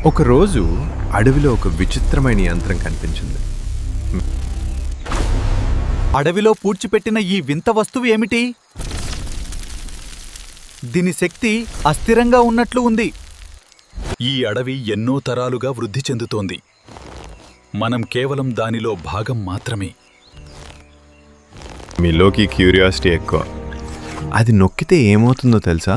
ఒకరోజు అడవిలో ఒక విచిత్రమైన యంత్రం కనిపించింది. అడవిలో పూడ్చిపెట్టిన ఈ వింత వస్తువు ఏమిటి? దీని శక్తి అస్థిరంగా ఉన్నట్లు ఉంది. ఈ అడవి ఎన్నో తరాలుగా వృద్ధి చెందుతోంది. మనం కేవలం దానిలో భాగం మాత్రమే. మీలోకి క్యూరియాసిటీ ఎక్కువ. అది నొక్కితే ఏమవుతుందో తెలుసా?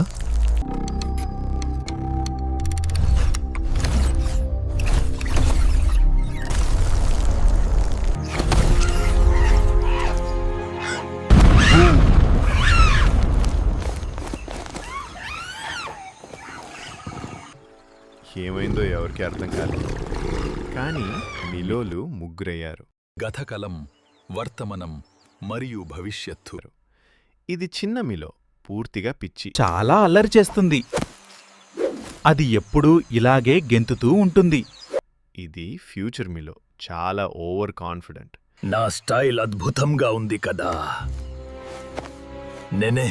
ఏమైందో ఎవరికి అర్థం కాలేదు. కానీ మిలోలు ముగ్గురయ్యారు. గతకలం, వర్తమనం మరియు భవిష్యత్తు. ఇది చిన్న మిలో, పూర్తిగా పిచ్చి. చాలా అల్లరి చేస్తుంది. అది ఎప్పుడూ ఇలాగే గెంతుతూ ఉంటుంది. ఇది ఫ్యూచర్ మిలో, చాలా ఓవర్ కాన్ఫిడెంట్. నా స్టైల్ అద్భుతంగా ఉంది కదా. నేనే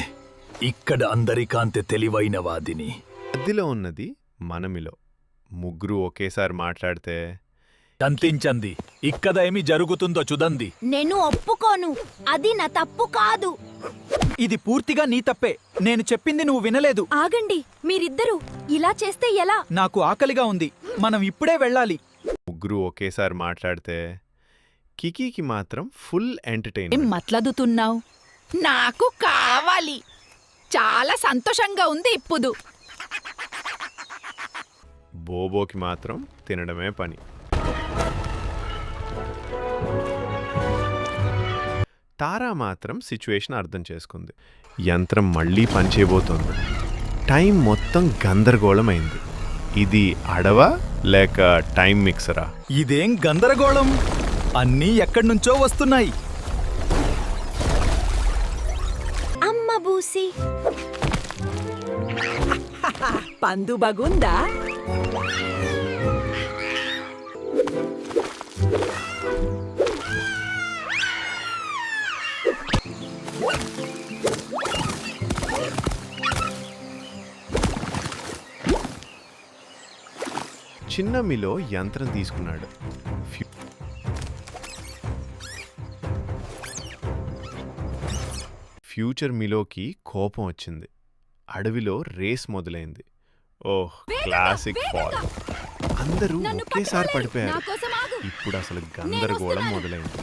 ఇక్కడ అందరికంటే తెలివైన వాదిని. మధ్యలో ఉన్నది మన మిలో. ముగ్గురు ఒకేసారి మాట్లాడితే శాంతించండి. ఇక్కడ ఏమి జరుగుతుందో చూడండి. నేను ఒప్పుకోను. అది నా తప్పు కాదు. ఇది పూర్తిగా నీ తప్పే. నేను చెప్పింది నువ్వు వినలేదు. ఆగండి, మీరిద్దరూ ఇలా చేస్తే ఎలా? నాకు ఆకలిగా ఉంది. మనం ఇప్పుడే వెళ్ళాలి. ముగ్గురు ఒకేసారి మాట్లాడితే కికీకి మాత్రం ఫుల్ ఏం ఎంటర్టైన్మెంట్. మట్లాదుతున్నావు? నాకు కావాలి. చాలా సంతోషంగా ఉంది ఇప్పుడు. బోబోకి మాత్రం తినడమే పని. తారా మాత్రం సిచ్యువేషన్ అర్థం చేసుకుంది. యంత్రం మళ్ళీ పనిచేయబోతోంది. టైం మొత్తం గందరగోళమైంది. ఇది అడవా లేక టైం మిక్సరా? ఇదేం గందరగోళం! అన్నీ ఎక్కడ్నుంచో వస్తున్నాయి. అమ్మ బూసి, పందు బాగుందా? చిన్న మిలో యంత్రం తీసుకున్నాడు. ఫ్యూచర్ మిలోకి కోపం వచ్చింది. అడవిలో రేస్ మొదలైంది. ఓహ్, క్లాసిక్ ఫాల్. అందరూ ఒకేసారి పడిపోయారు. ఇప్పుడు అసలు గందరగోళం మొదలైంది.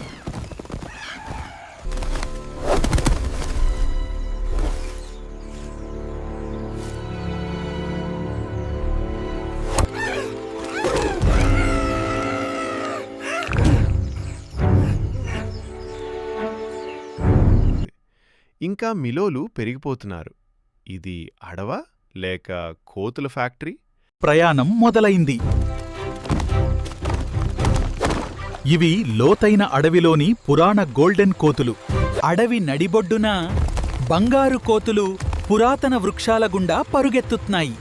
ఇంకా మిలోలు పెరిగిపోతున్నారు. ఇది అడవా లేక కోతుల ఫ్యాక్టరీ? ప్రయాణం మొదలైంది. ఇవి లోతైన అడవిలోని పురాణ గోల్డెన్ కోతులు. అడవి నడిబొడ్డున బంగారు కోతులు పురాతన వృక్షాల గుండా పరుగెత్తుతున్నాయి.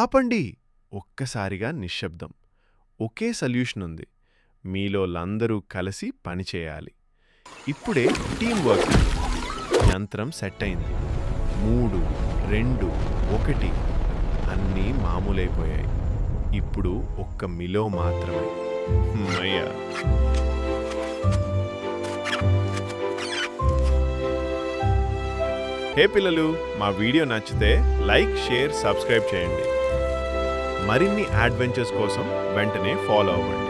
ఆపండి! ఒక్కసారిగా నిశ్శబ్దం. ఒకే సొల్యూషన్ ఉంది. మీలోలందరూ కలిసి పనిచేయాలి. ఇప్పుడే టీం వర్క్. యంత్రం సెట్ అయింది. 3, 2, 1 అన్నీ మామూలైపోయాయి. ఇప్పుడు ఒక్క మిలో మాత్రమే. అయ్యా! హే పిల్లలు, మా వీడియో నచ్చితే లైక్, షేర్, సబ్స్క్రైబ్ చేయండి. మరిన్ని అడ్వెంచర్స్ కోసం వెంటనే ఫాలో అవ్వండి.